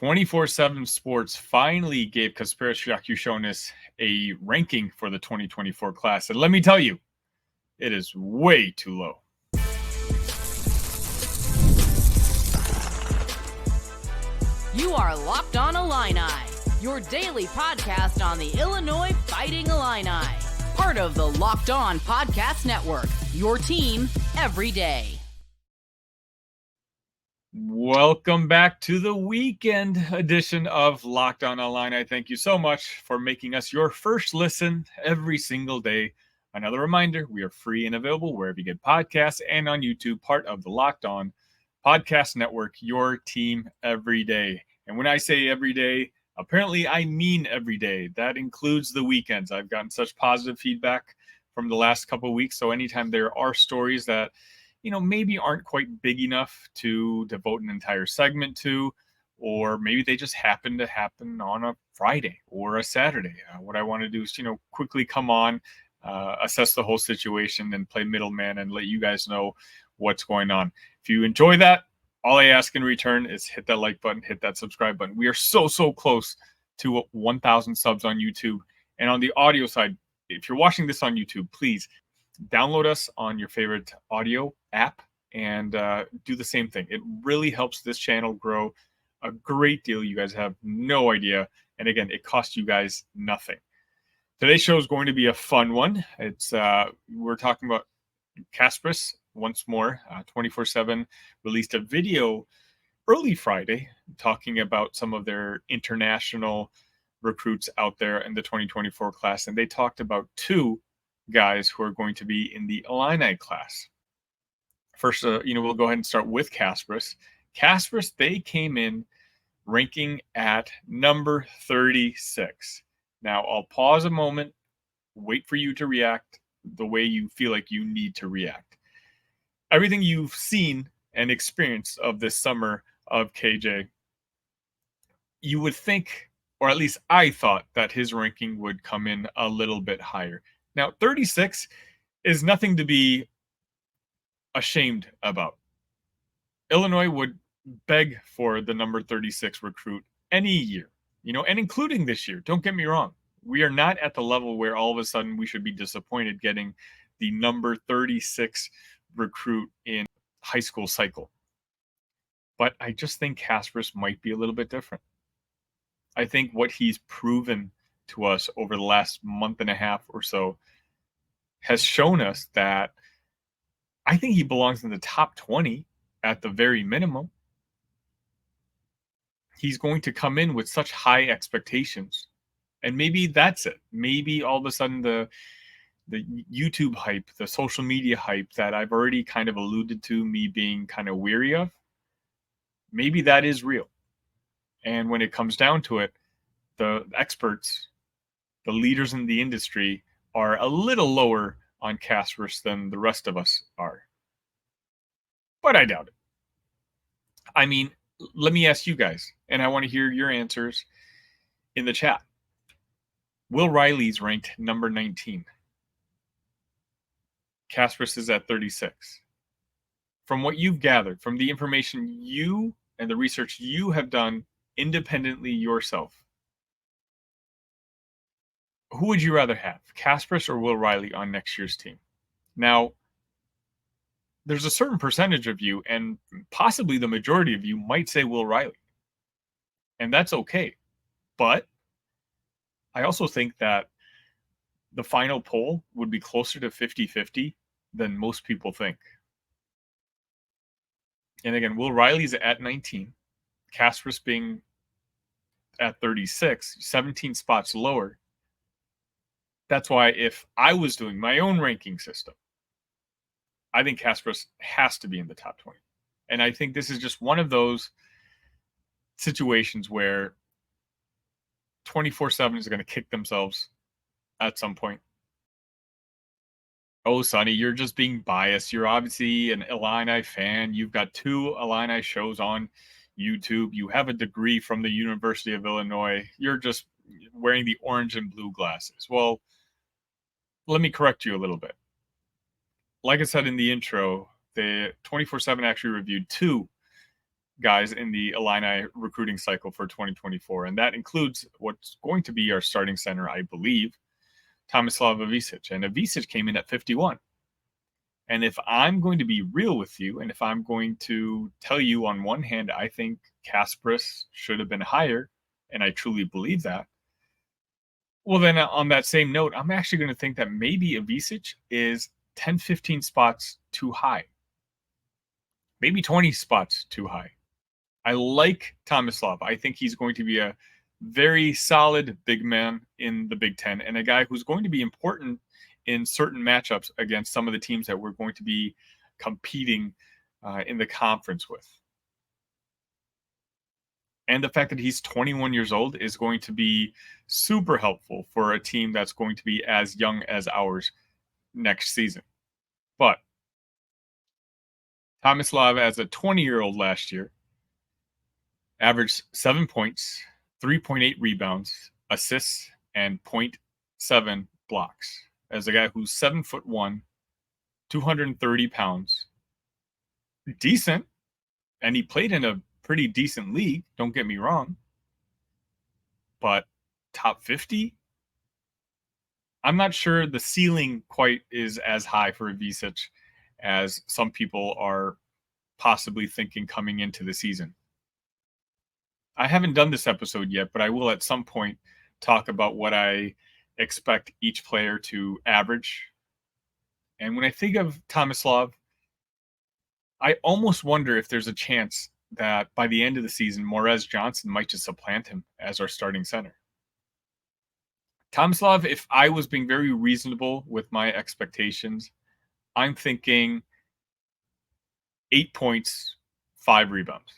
24/7 Sports finally gave Kasparas Jakucionis a ranking for the 2024 class. And let me tell you, it is way too low. You are Locked On Illini, your daily podcast on the Illinois Fighting Illini. Part of the Locked On Podcast Network, your team every day. Welcome back to the weekend edition of Locked On Illini. Thank you so much for making us your first listen every single day. Another reminder, we are free and available wherever you get podcasts and on YouTube, part of the Locked On Podcast Network, your team every day. And when I say every day, apparently I mean every day. That includes the weekends. I've gotten such positive feedback from the last couple of weeks. So anytime there are stories that maybe aren't quite big enough to devote an entire segment to, or maybe they just happen to happen on a Friday or a Saturday. What I want to do is, quickly come on, assess the whole situation and play middleman and let you guys know what's going on. If you enjoy that, all I ask in return is hit that like button, hit that subscribe button. We are so close to 1,000 subs on YouTube. And on the audio side, if you're watching this on YouTube, please download us on your favorite audio app and do the same thing. It really helps this channel grow a great deal. You guys have no idea. And again, it costs you guys nothing. Today's show is going to be a fun one. It's we're talking about Kasparas once more. 24/7 released a video early Friday talking about some of their international recruits out there in the 2024 class. And they talked about two guys who are going to be in the Illini class. First, we'll go ahead and start with Kasparas. Kasparas, they came in ranking at number 36. Now, I'll pause a moment, wait for you to react the way you feel like you need to react. Everything you've seen and experienced of this summer of KJ, you would think, or at least I thought, that his ranking would come in a little bit higher. Now, 36 is nothing to be ashamed about. Illinois would beg for the number 36 recruit any year, and including this year. Don't get me wrong. We are not at the level where all of a sudden we should be disappointed getting the number 36 recruit in high school cycle. But I just think Kasparas might be a little bit different. I think what he's proven to us over the last month and a half or so has shown us that I think he belongs in the top 20 at the very minimum. He's going to come in with such high expectations. And maybe that's it. Maybe all of a sudden the YouTube hype, the social media hype that I've already kind of alluded to me being kind of weary of, maybe that is real. And when it comes down to it, the experts, the leaders in the industry, are a little lower on Kasparas than the rest of us are. But I doubt it. I mean, let me ask you guys, and I want to hear your answers in the chat. Will Riley's ranked number 19. Kasparas is at 36. From what you've gathered, from the information you and the research you have done independently yourself, who would you rather have, Kasparas or Will Riley on next year's team? Now, there's a certain percentage of you, and possibly the majority of you, might say Will Riley. And that's okay. But I also think that the final poll would be closer to 50-50 than most people think. And again, Will Riley's at 19, Kasparas being at 36, 17 spots lower. That's why if I was doing my own ranking system, I think Kasparas has to be in the top 20. And I think this is just one of those situations where 24/7 is going to kick themselves at some point. Oh, Sunny, you're just being biased. You're obviously an Illini fan. You've got 2 Illini shows on YouTube. You have a degree from the University of Illinois. You're just wearing the orange and blue glasses. Well, let me correct you a little bit. Like I said in the intro, the 24/7 actually reviewed 2 guys in the Illini recruiting cycle for 2024, and that includes what's going to be our starting center, I believe, Tomislav Ivicic. And Ivicic came in at 51. And if I'm going to be real with you, and if I'm going to tell you on one hand, I think Kasparas should have been higher, and I truly believe that, well, then on that same note, I'm actually going to think that maybe Ivicic is 10, 15 spots too high. Maybe 20 spots too high. I like Tomislav. I think he's going to be a very solid big man in the Big Ten, and a guy who's going to be important in certain matchups against some of the teams that we're going to be competing in the conference with. And the fact that he's 21 years old is going to be super helpful for a team that's going to be as young as ours next season. But Tomislav, as a 20-year-old last year, averaged 7 points, 3.8 rebounds, assists, and 0.7 blocks. As a guy who's 7'1", 230 pounds, decent, and he played in a pretty decent league, don't get me wrong, but top 50? I'm not sure the ceiling quite is as high for Ivicic as some people are possibly thinking coming into the season. I haven't done this episode yet, but I will at some point talk about what I expect each player to average. And when I think of Tomislav, I almost wonder if there's a chance that by the end of the season, Morez Johnson might just supplant him as our starting center. Tomislav, if I was being very reasonable with my expectations, I'm thinking 8 points, 5 rebounds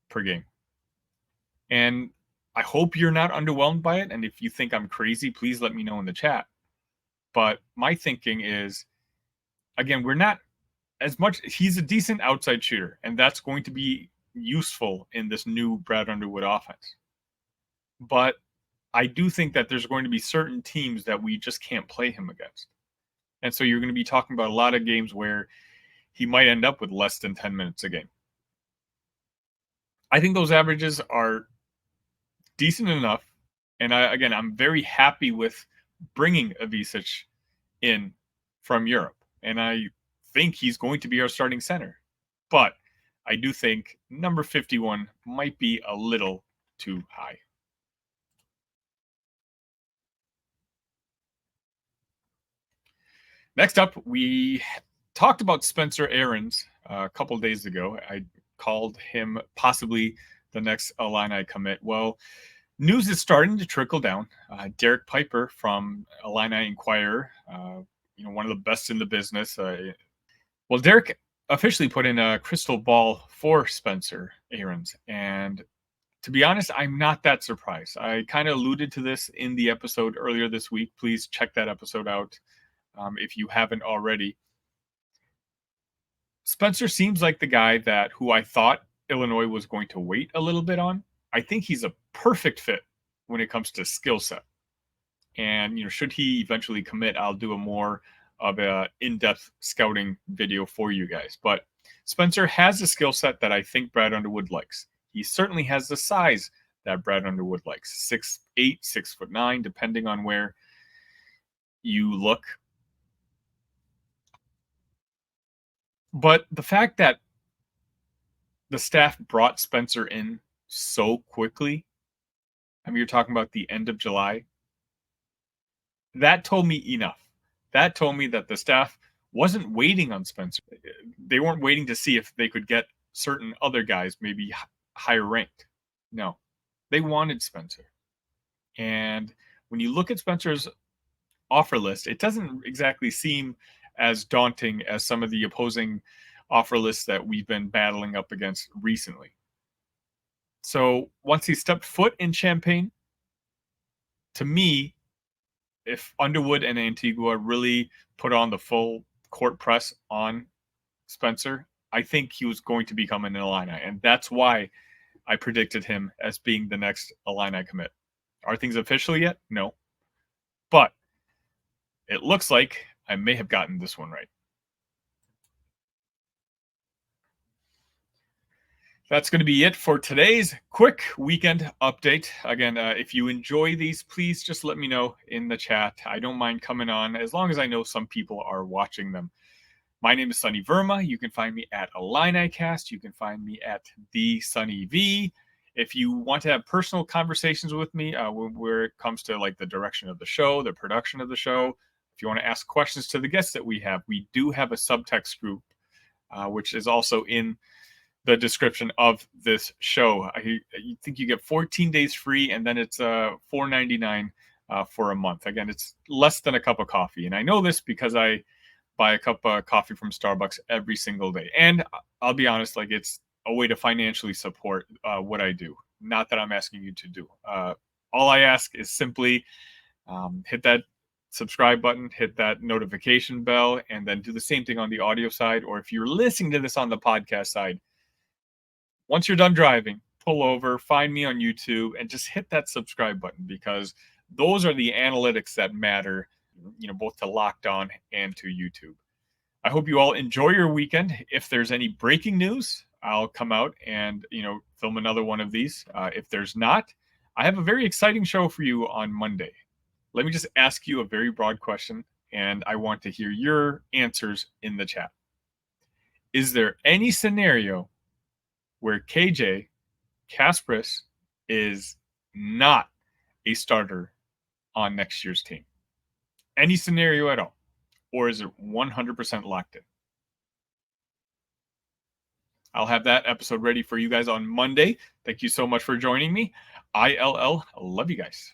per game. And I hope you're not underwhelmed by it. And if you think I'm crazy, please let me know in the chat. But my thinking is, again, we're not as much. He's a decent outside shooter, and that's going to be useful in this new Brad Underwood offense. But I do think that there's going to be certain teams that we just can't play him against. And so you're going to be talking about a lot of games where he might end up with less than 10 minutes a game. I think those averages are decent enough. And I'm very happy with bringing Ivicic in from Europe. And I think he's going to be our starting center. But I do think number 51 might be a little too high. Next up, we talked about Spencer Aarons a couple days ago. I called him possibly the next Illini commit. Well, news is starting to trickle down. Derek Piper from Illini Inquirer, one of the best in the business. Derek officially put in a crystal ball for Spencer Aarons. And to be honest, I'm not that surprised. I kind of alluded to this in the episode earlier this week. Please check that episode out if you haven't already. Spencer seems like the guy who I thought Illinois was going to wait a little bit on. I think he's a perfect fit when it comes to skill set. And, should he eventually commit, I'll do a more of a in-depth scouting video for you guys. But Spencer has a skill set that I think Brad Underwood likes. He certainly has the size that Brad Underwood likes. 6'8", 6'9", depending on where you look. But the fact that the staff brought Spencer in so quickly, you're talking about the end of July, that told me enough. That told me that the staff wasn't waiting on Spencer. They weren't waiting to see if they could get certain other guys maybe higher ranked. No, they wanted Spencer. And when you look at Spencer's offer list, it doesn't exactly seem as daunting as some of the opposing offer lists that we've been battling up against recently. So once he stepped foot in Champaign, to me, if Underwood and Antigua really put on the full court press on Spencer, I think he was going to become an Illini. And that's why I predicted him as being the next Illini commit. Are things official yet? No. But it looks like I may have gotten this one right. That's going to be it for today's quick weekend update. Again, if you enjoy these, please just let me know in the chat. I don't mind coming on as long as I know some people are watching them. My name is Sunny Verma. You can find me at IlliniCast. You can find me at the Sunny V. If you want to have personal conversations with me where it comes to like the direction of the show, the production of the show, if you want to ask questions to the guests that we do have a SUBTEXT group, which is also in the description of this show. I think you get 14 days free, and then it's $4.99 for a month. Again, it's less than a cup of coffee. And I know this because I buy a cup of coffee from Starbucks every single day. And I'll be honest, like it's a way to financially support what I do. Not that I'm asking you to do. All I ask is simply hit that subscribe button, hit that notification bell, and then do the same thing on the audio side. Or if you're listening to this on the podcast side, once you're done driving, pull over, find me on YouTube, and just hit that subscribe button, because those are the analytics that matter, both to Locked On and to YouTube. I hope you all enjoy your weekend. If there's any breaking news, I'll come out and, film another one of these. If there's not, I have a very exciting show for you on Monday. Let me just ask you a very broad question, and I want to hear your answers in the chat. Is there any scenario where KJ Kasparas is not a starter on next year's team? Any scenario at all? Or is it 100% locked in? I'll have that episode ready for you guys on Monday. Thank you so much for joining me. ILL, love you guys.